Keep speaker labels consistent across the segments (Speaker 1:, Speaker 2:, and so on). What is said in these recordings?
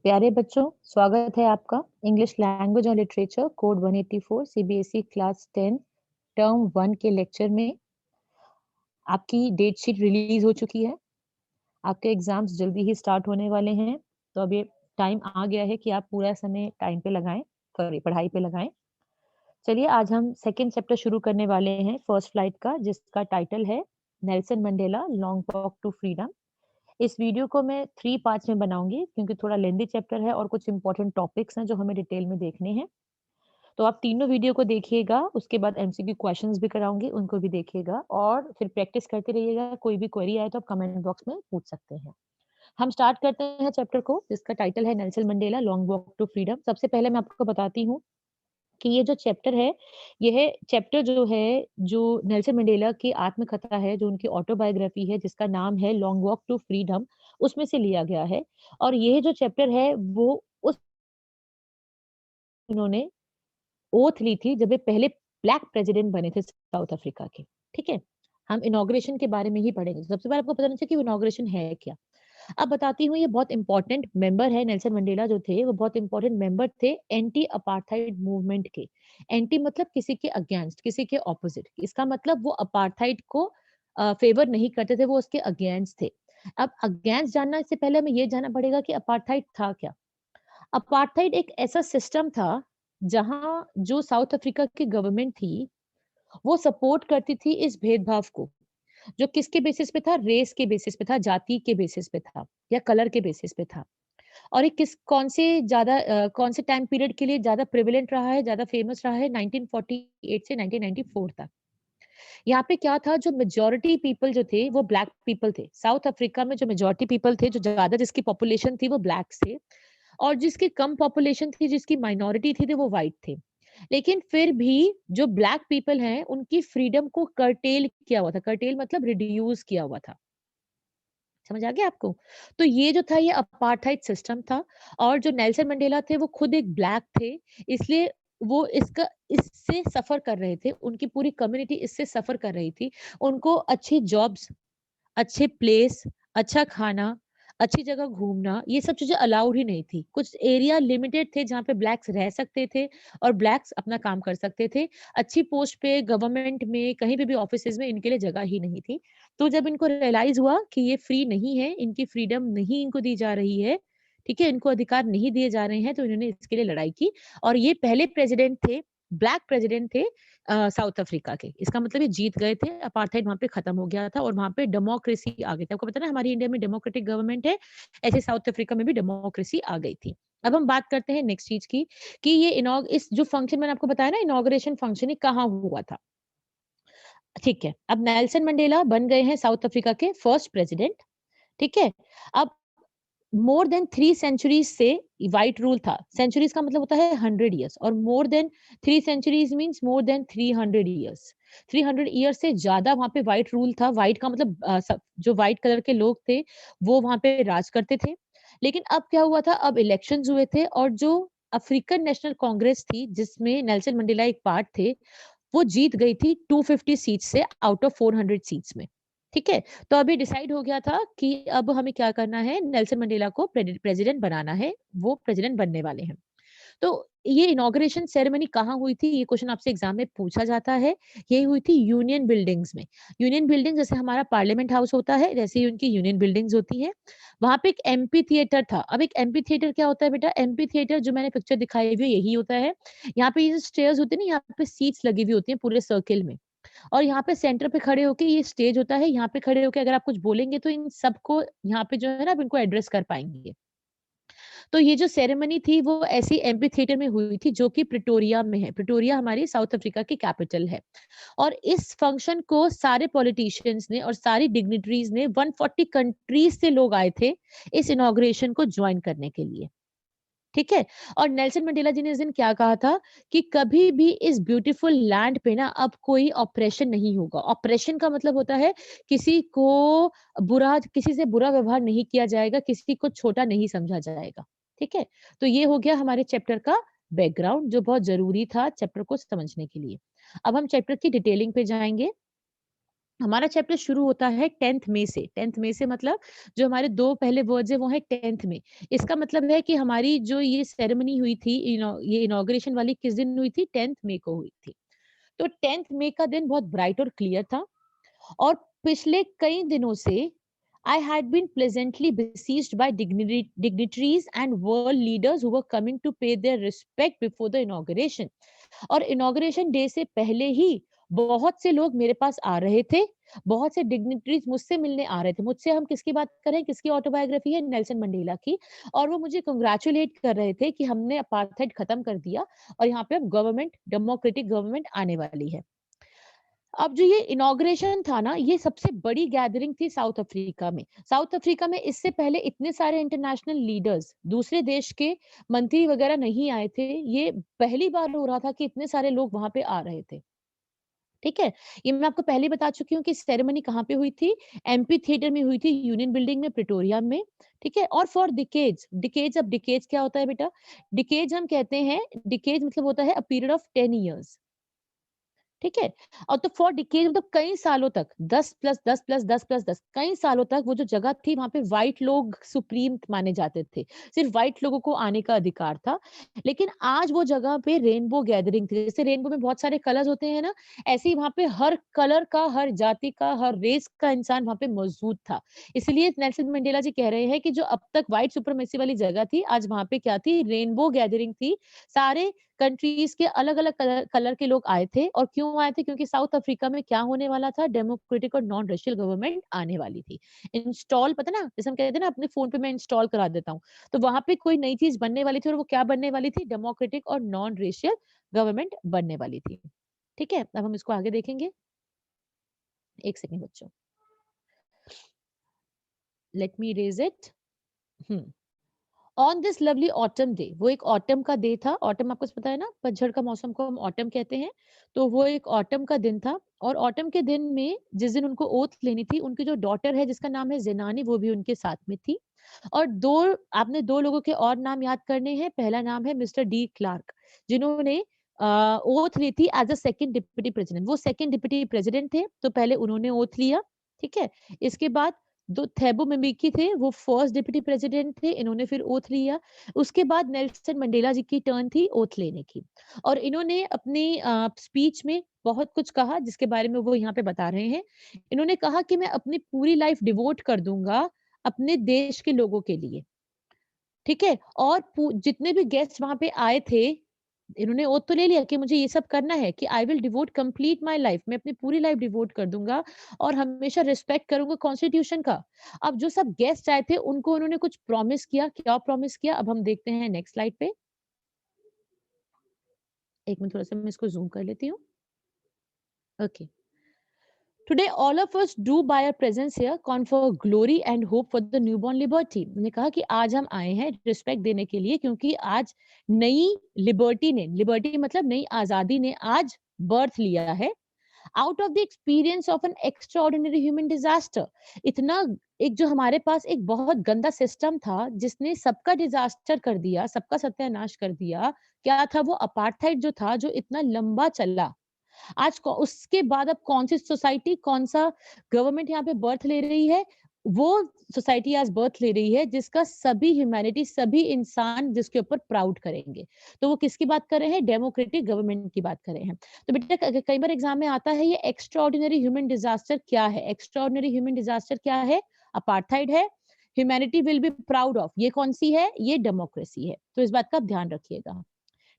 Speaker 1: प्यारे बच्चों, स्वागत है आपका इंग्लिश लैंग्वेज और literature code 184 CBSE class 10 term 1 के लेक्चर में। आपकी डेट शीट रिलीज हो चुकी है। आपके एग्जाम्स जल्दी ही स्टार्ट होने वाले हैं। तो अब ये टाइम आ गया है कि आप पूरा समय टाइम पे लगाएं, सॉरी पढ़ाई पे लगाएं। चलिए आज हम सेकेंड चैप्टर शुरू करने वाले हैं फर्स्ट फ्लाइट का, जिसका टाइटल है Nelson Mandela long walk to freedom. इस वीडियो को मैं 3 पार्ट्स में बनाऊंगी क्योंकि थोड़ा लेंदी चैप्टर है और कुछ इंपॉर्टेंट टॉपिक्स हैं जो हमें डिटेल में देखने हैं। तो आप तीनों वीडियो को देखिएगा, उसके बाद एमसीक्यू क्वेश्चंस भी कराऊंगी, उनको भी देखिएगा और फिर प्रैक्टिस करते रहिएगा। कोई भी क्वेरी आए तो आप कमेंट बॉक्स में पूछ सकते हैं। हम स्टार्ट करते हैं चैप्टर को, जिसका टाइटल है Nelson Mandela long walk to freedom. सबसे पहले मैं आपको बताती हूँ कि ये जो चैप्टर है, यह चैप्टर जो है, जो नेल्सन मंडेला की आत्मकथा है, जो उनकी ऑटोबायोग्राफी है, जिसका नाम है लॉन्ग वॉक टू फ्रीडम, उसमें से लिया गया है। और यह जो चैप्टर है वो उस उन्होंने ओथ ली थी जब ये पहले ब्लैक प्रेसिडेंट बने थे साउथ अफ्रीका के। ठीक है? हम इनॉग्रेशन के बारे में ही पढ़ेंगे। सबसे पहले आपको पता होना चाहिए कि इनॉग्रेशन है क्या? अब बताती हूँ, ये बहुत इंपॉर्टेंट मेंबर है। नेल्सन मंडेला जो थे वो बहुत इंपॉर्टेंट मेंबर थे एंटी अपार्थाइड मूवमेंट के। एंटी मतलब किसी के अगेंस्ट, किसी के ऑपोजिट। इसका मतलब वो अपार्थाइड को फेवर नहीं करते थे, वो उसके अगेंस्ट थे। अब अगेंस्ट जानना इससे पहले हमें ये जानना पड़ेगा कि अपार्थाइड था क्या। अपार्थाइड एक ऐसा सिस्टम था जहां जो साउथ अफ्रीका की गवर्नमेंट थी वो सपोर्ट करती थी इस भेदभाव को, जो किसके बेसिस पे था, रेस के बेसिस पे था, जाति के बेसिस पे था या कलर के बेसिस पे था। और ये किस कौन से टाइम पीरियड के लिए ज्यादा प्रिविलेंट रहा है, ज्यादा फेमस रहा है, 1948 से 1994 तक। यहाँ पे क्या था, जो मेजोरिटी पीपल जो थे वो ब्लैक पीपल थे। साउथ अफ्रीका में जो मेजोरिटी पीपल थे, जो ज्यादा जिसकी पॉपुलेशन थी वो ब्लैक्स थे, और जिसकी कम पॉपुलेशन थी, जिसकी माइनॉरिटी थी, वो व्हाइट थे। लेकिन फिर भी जो ब्लैक पीपल हैं उनकी फ्रीडम को कर्टेल किया हुआ था। कर्टेल मतलब रिड्यूस किया हुआ था। समझ आ गया आपको? तो ये जो था, ये अपार्थाइड सिस्टम था। और जो नेल्सन मंडेला थे वो खुद एक ब्लैक थे, इसलिए वो इससे सफर कर रहे थे। उनकी पूरी कम्युनिटी इससे सफर कर रही थी। उनको अच्छी जॉब्स, अच्छे प्लेस, अच्छा खाना, अच्छी जगह घूमना, ये सब चीज़ें अलाउड ही नहीं थी। कुछ एरिया लिमिटेड थे जहाँ पे ब्लैक्स रह सकते थे और ब्लैक्स अपना काम कर सकते थे। अच्छी पोस्ट पे गवर्नमेंट में, कहीं पे भी ऑफिसेज़ में इनके लिए जगह ही नहीं थी। तो जब इनको रियलाइज़ हुआ कि ये फ्री नहीं है, इनकी फ्रीडम नहीं इनको दी जा रही है, ठीक है? इनको अधिकार नहीं दिए जा रहे हैं, तो इन्होंने इसके लिए लड़ाई की। और ये पहले प्रेज़िडेंट थे, ब्लैक प्रेज़िडेंट थे साउथ अफ्रीका के। इसका मतलब ये जीत गए थे, अपार्थाइड वहाँ पे खत्म हो गया था और वहाँ पे डेमोक्रेसी आ गई थी। आपको पता है ना, हमारी इंडिया में डेमोक्रेटिक गवर्नमेंट है, ऐसे साउथ अफ्रीका में भी डेमोक्रेसी आ गई थी। अब हम बात करते हैं नेक्स्ट चीज़ की, कि ये इस जो फंक्शन मैंने आपको बताया ना, इनॉग्रेशन फंक्शन, ये कहाँ हुआ था? ठीक है, अब नेल्सन मंडेला बन गए हैं साउथ अफ्रीका के फर्स्ट प्रेज़िडेंट, ठीक है? अब मोर देन 3 सेंचुरीज़ से व्हाइट रूल था। सेंचुरीज़ का मतलब होता है 100 इयर्स, और more than 3 centuries means more than 300 years. 300 years से ज़्यादा वहाँ पे व्हाइट रूल था। व्हाइट का मतलब सब जो व्हाइट कलर के लोग थे, वो वहाँ पे राज करते थे। लेकिन अब क्या हुआ था, अब इलेक्शंस हुए थे और जो अफ्रीकन नेशनल कांग्रेस थी, जिसमें नेल्सन मंडेला एक पार्ट थे, वो जीत गई थी 250 सीट्स से आउट ऑफ 400 सीट्स में। ठीक है? तो अभी डिसाइड हो गया था कि अब हमें क्या करना है, नेल्सन मंडेला को प्रेसिडेंट बनाना है, वो प्रेसिडेंट बनने वाले हैं। तो ये इनॉग्रेशन सेरेमनी कहाँ हुई थी? ये क्वेश्चन आपसे एग्जाम में पूछा जाता है। ये हुई थी यूनियन बिल्डिंग्स में। यूनियन बिल्डिंग जैसे हमारा पार्लियामेंट हाउस होता है, वैसे ही उनकी यूनियन बिल्डिंग्स होती है। वहाँ पे एक एम्पी थिएटर था। अब एक एम्पी थिएटर क्या होता है बेटा? एम्पी थिएटर जो मैंने पिक्चर दिखाई हुई है, यही होता है। यहाँ पे ये जो स्टेयर्स होती है ना, यहाँ पे सीट्स लगी हुई होती हैं पूरे सर्किल में। और यहाँ पे सेंटर पे खड़े होके ये स्टेज होता है, यहाँ पे खड़े होके अगर आप कुछ बोलेंगे तो इन सबको यहाँ पे जो है ना, आप इनको एड्रेस कर पाएँगे। तो ये जो सेरेमनी थी वो ऐसी एम्फी थिएटर में हुई थी, जो कि प्रिटोरिया में है। प्रिटोरिया हमारी साउथ अफ्रीका की कैपिटल है। और इस फंक्शन को सारे पॉलिटिशियंस ने और सारी डिग्निटरीज ने, 140 कंट्रीज से लोग आए थे इस इनॉग्रेशन को ज्वाइन करने के लिए। ठीक है? और नेल्सन मंडेला जी ने इस दिन क्या कहा था, कि कभी भी इस ब्यूटीफुल लैंड पे ना अब कोई ऑपरेशन नहीं होगा। ऑपरेशन का मतलब होता है किसी से बुरा व्यवहार नहीं किया जाएगा, किसी को छोटा नहीं समझा जाएगा। ठीक है? तो ये हो गया हमारे चैप्टर का बैकग्राउंड, जो बहुत ज़रूरी था चैप्टर को समझने के लिए। अब हम चैप्टर की डिटेलिंग पे जाएँगे। हमारा चैप्टर शुरू होता है 10th मई से। 10th मई से मतलब जो हमारे 2 पहले वर्ड्स हैं वो है 10th में। इसका मतलब है कि हमारी जो ये सेरेमनी हुई थी, ये इनॉग्रेशन वाली किस दिन हुई थी? 10th मई को हुई थी। तो 10th मई का दिन बहुत ब्राइट और क्लियर था। और पिछले कई दिनों से I had been pleasantly besieged by dignitaries and world leaders who were coming to pay their respect before the inauguration. और इनॉग्रेशन डे से पहले ही बहुत से लोग मेरे पास आ रहे थे, बहुत से डिग्निटरीज मुझसे मिलने आ रहे थे। मुझसे हम किसकी बात कर रहे हैं, किसकी ऑटोबायोग्राफी है? नेल्सन मंडेला की। और वो मुझे कांग्रेचुलेट कर रहे थे कि हमने अपार्थाइड खत्म कर दिया और यहाँ पे अब गवर्नमेंट, डेमोक्रेटिक गवर्नमेंट आने वाली है। अब जो ये इनॉग्रेशन था ना, ये सबसे बड़ी गैदरिंग थी साउथ अफ्रीका में। साउथ अफ्रीका में इससे पहले इतने सारे इंटरनेशनल लीडर्स, दूसरे देश के मंत्री वगैरह नहीं आए थे। ये पहली बार हो रहा था कि इतने सारे लोग वहाँ पे आ रहे थे। ठीक है? ये मैं आपको पहले ही बता चुकी हूँ कि सेरेमनी कहाँ पे हुई थी? एमपी थिएटर में हुई थी, यूनियन बिल्डिंग में, प्रिटोरिया में। ठीक है? और फॉर डिकेड्स, डिकेड्स, अब डिकेड्स क्या होता है बेटा? डिकेड्स हम कहते हैं, डिकेड्स मतलब होता है अ पीरियड ऑफ 10 इयर्स। ठीक है? और तो फॉर डिकेड मतलब कई सालों तक 10 प्लस 10 प्लस 10 प्लस 10 कई सालों तक वो जो जगह थी वहाँ पे व्हाइट लोग सुप्रीम माने जाते थे। सिर्फ व्हाइट लोगों को आने का अधिकार था। लेकिन आज वो जगह पे रेनबो गैदरिंग थी। जैसे रेनबो में बहुत सारे कलर्स होते हैं ना, ऐसे ही वहाँ पे हर कलर का, हर जाति का, हर रेस का इंसान वहाँ पे मौजूद था। इसलिए नेल्सन मंडेला जी कह रहे हैं कि जो अब तक व्हाइट सुप्रीमेसी वाली जगह थी, आज वहाँ पे क्या थी? रेनबो गैदरिंग थी। सारे कंट्रीज के अलग-अलग कलर कलर के लोग आए थे। और क्यों आए थे? क्योंकि साउथ अफ्रीका में क्या होने वाला था? डेमोक्रेटिक और नॉन रेशियल गवर्नमेंट आने वाली थी। इंस्टॉल पता है ना, जैसे हम कहते हैं ना अपने फ़ोन पे मैं इंस्टॉल करा देता हूँ। तो वहाँ पे कोई नई चीज़ बनने वाली थी और वो क्या बनने वाली थी? डेमोक्रेटिक और नॉन रेशियल गवर्नमेंट बनने वाली थी। ठीक है? अब हम इसको आगे देखेंगे। 1 सेकंड बच्चों। Let me erase it. Hmm. On this lovely autumn day, वो एक ऑटम का डे था। ऑटम आपको पता है ना, पतझड़ का मौसम को हम ऑटम कहते हैं। तो वो एक ऑटम का दिन था। और ऑटम के दिन में जिस दिन उनको ओथ लेनी थी, उनकी जो डॉटर है जिसका नाम है ज़ेनानी, वो भी उनके साथ में थी। और 2 आपने 2 लोगों के और नाम याद करने हैं। पहला नाम है मिस्टर डी क्लार्क, जिन्होंने ओथ ली थी as a second deputy president. वो सेकंड डिप्टी प्रेज़िडेंट थे, तो पहले उन्होंने ओथ लिया, ठीक है? इसके बाद 2 थेबो म्बेकी थे, वो फर्स्ट डिप्टी प्रेज़िडेंट थे, इन्होंने फिर ओथ लिया। उसके बाद नेल्सन मंडेला जी की टर्न थी ओथ लेने की। और इन्होंने अपनी स्पीच में बहुत कुछ कहा जिसके बारे में वो यहाँ पे बता रहे हैं। इन्होंने कहा कि मैं अपनी पूरी लाइफ़ डिवोट कर दूँगा अपने देश के लोगों के लिए, ठीक है? और जितने भी गेस्ट वहाँ पे आए थे, इन्होंने ओथ तो ले लिया कि मुझे ये सब करना है, कि I will devote complete my life, मैं अपनी पूरी लाइफ डिवोट कर दूंगा और हमेशा रिस्पेक्ट करूंगा कॉन्स्टिट्यूशन का। अब जो सब गेस्ट आए थे उनको उन्होंने कुछ प्रॉमिस किया। क्या प्रॉमिस किया? अब हम देखते हैं नेक्स्ट स्लाइड पे। एक मिनट, थोड़ा सा मैं इसको जूम कर लेती हूँ। Okay. Today all of us do by our presence here confer glory and hope for the newborn liberty. उन्होंने कहा कि आज हम आए हैं रिस्पेक्ट देने के लिए, क्योंकि आज नई लिबर्टी ने, लिबर्टी मतलब नई आजादी ने आज बर्थ लिया है out of the experience of N extraordinary human disaster. इतना एक जो हमारे पास एक बहुत गंदा सिस्टम था जिसने सबका डिजास्टर कर दिया, सबका सत्यानाश कर दिया। क्या था वो? अपार्थाइड जो था, जो इतना लंबा चला। आज उसके बाद अब कौन सी सोसाइटी, कौन सा गवर्नमेंट यहाँ पे बर्थ ले रही है? वो सोसाइटी आज बर्थ ले रही है जिसका सभी ह्यूमैनिटी, सभी इंसान जिसके ऊपर प्राउड करेंगे। तो वो किसकी बात कर रहे हैं? डेमोक्रेटिक गवर्नमेंट की बात कर रहे हैं। तो बेटा कई बार एग्जाम में आता है, ये एक्स्ट्राऑर्डिनरी ह्यूमन डिजास्टर क्या है? एक्स्ट्राऑर्डिनरी ह्यूमन डिजास्टर क्या है? अपार्थाइड है। Humanity will be proud of, ये कौन सी है? ये डेमोक्रेसी है। तो इस बात का आप ध्यान रखिएगा।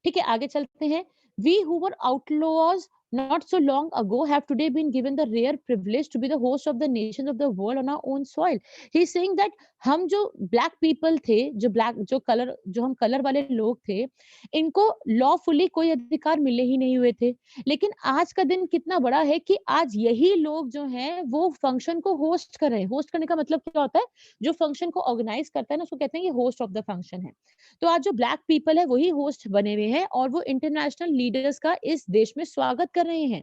Speaker 1: ठीक है, आगे चलते हैं। We who were outlaws not so long ago have today been given the rare privilege to be the host of the nations of the world on our own soil. He is saying that हम जो black people थे, जो black, जो colour, जो हम colour वाले लोग थे, इनको लॉफुली कोई अधिकार मिले ही नहीं हुए थे। लेकिन आज का दिन कितना बड़ा है कि आज यही लोग जो हैं वो फंक्शन को होस्ट कर रहे हैं। होस्ट करने का मतलब क्या होता है? जो फंक्शन को ऑर्गेनाइज करता है ना, उसको कहते हैं ये होस्ट ऑफ द फंक्शन है। तो आज जो ब्लैक पीपल है वही होस्ट बने हुए हैं और वो इंटरनेशनल लीडर्स का इस देश में स्वागत कर रहे हैं।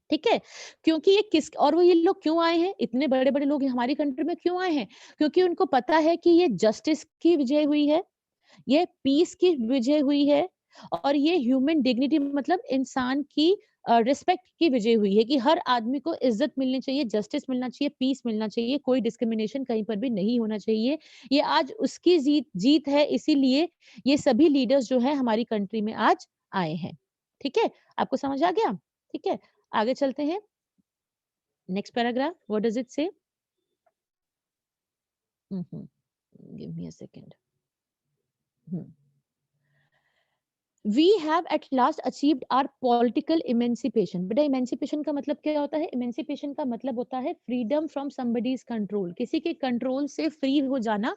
Speaker 1: ठीक है? क्योंकि ये किस, और वो ये लोग क्यों आए हैं? इतने बड़े-बड़े लोग हमारी कंट्री में क्यों आए हैं? क्योंकि उनको पता है कि ये जस्टिस की विजय हुई है, ये पीस की विजय हुई है और ये ह्यूमन डिग्निटी मतलब इंसान की रिस्पेक्ट की विजय हुई है कि हर आदमी को इज्जत मिलनी चाहिए, जस्टिस मिलना चाहिए, पीस मिलना चाहिए, कोई डिस्क्रिमिनेशन कहीं पर भी नहीं होना चाहिए। ये आज उसकी जीत जीत है, इसीलिए ये सभी लीडर्स जो है हमारी कंट्री में आज आए हैं। ठीक है? आपको समझ आ गया? ठीक है? आगे चलते हैं। Next paragraph, what does it say? Give me a second. Hmm. We have at last achieved our political emancipation. बेटा इमेंसिपेशन का मतलब क्या होता है? इमेंसिपेशन का मतलब होता है फ्रीडम फ्रॉम समबडीज कंट्रोल, किसी के कंट्रोल से फ्री हो जाना।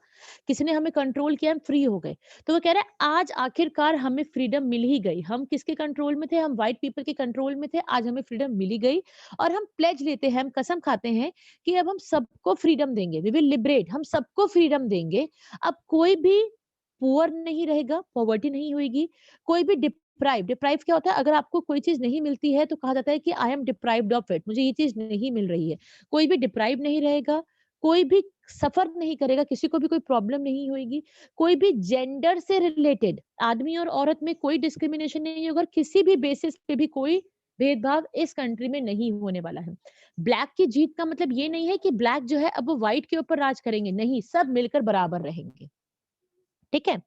Speaker 1: किसी ने हमें कंट्रोल किया, हम फ्री हो गए। तो वो कह रहा है आज आखिरकार हमें फ्रीडम मिल ही गई। हम किसके कंट्रोल में थे? हम व्हाइट पीपल के कंट्रोल में थे, आज हमें फ्रीडम मिल ही गई। और हम प्लेज लेते हैं, हम कसम खाते हैं कि अब हम सबको फ्रीडम देंगे, वी विल लिबरेट, हम सबको फ्रीडम देंगे। अब कोई भी पुअर नहीं रहेगा, पॉवर्टी नहीं होगी, कोई भी डिप्राइव क्या होता है? अगर आपको कोई चीज नहीं मिलती है तो कहा जाता है कि I am deprived of it, मुझे ये चीज नहीं मिल रही है। कोई भी डिप्राइव नहीं रहेगा, कोई भी सफर नहीं करेगा, किसी को भी कोई प्रॉब्लम नहीं होगी, कोई भी जेंडर से रिलेटेड आदमी और औरत में कोई डिस्क्रिमिनेशन नहीं होगा, और किसी भी बेसिस पे भी कोई भेदभाव इस कंट्री में नहीं होने वाला है। ब्लैक की जीत का मतलब ये नहीं है कि ब्लैक जो है अब वो व्हाइट के ऊपर राज करेंगे, नहीं, सब मिलकर बराबर रहेंगे। ठीक है?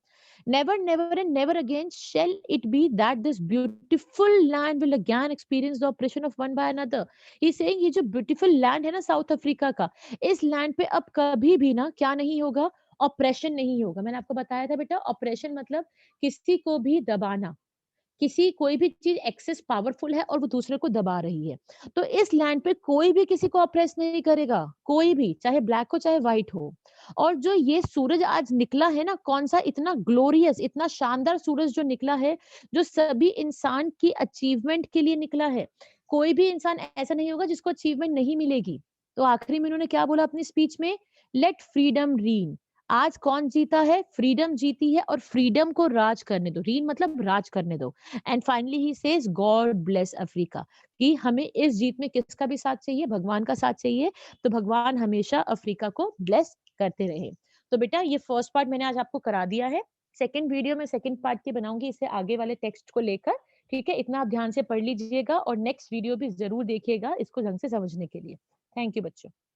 Speaker 1: Never, never and never again shall it be that this beautiful land will again experience the oppression of one by another. He's saying ये जो beautiful land है ना साउथ अफ्रीका का, इस लैंड पे अब कभी भी ना क्या नहीं होगा? ऑपरेशन नहीं होगा। मैंने आपको बताया था बेटा, ऑपरेशन मतलब किसी को भी दबाना, किसी कोई भी चीज एक्सेस पावरफुल है और वो दूसरे को दबा रही है। तो इस लैंड पे कोई भी किसी को ऑप्रेस नहीं करेगा, कोई भी, चाहे ब्लैक हो चाहे व्हाइट हो। और जो ये सूरज आज निकला है ना, कौन सा इतना ग्लोरियस, इतना शानदार सूरज जो निकला है, जो सभी इंसान की अचीवमेंट के लिए निकला है। कोई भी इंसान ऐसा नहीं होगा जिसको अचीवमेंट नहीं मिलेगी। तो आखिरी में उन्होंने क्या बोला अपनी स्पीच में? Let freedom reign. आज कौन जीता है? फ्रीडम जीती है, और फ्रीडम को राज करने दो। रीन मतलब राज करने दो। And finally he says God bless Africa, कि हमें इस जीत में किसका भी साथ चाहिए? भगवान का साथ चाहिए। तो भगवान हमेशा अफ्रीका को ब्लेस करते रहे। तो बेटा ये फर्स्ट पार्ट मैंने आज आपको करा दिया है। सेकंड वीडियो में सेकंड पार्ट की बनाऊंगी, इससे आगे वाले टेक्स्ट को लेकर। ठीक है, इतना आप ध्यान से पढ़ लीजिएगा और नेक्स्ट वीडियो भी जरूर देखिएगा इसको ढंग से समझने के लिए। थैंक यू बच्चों।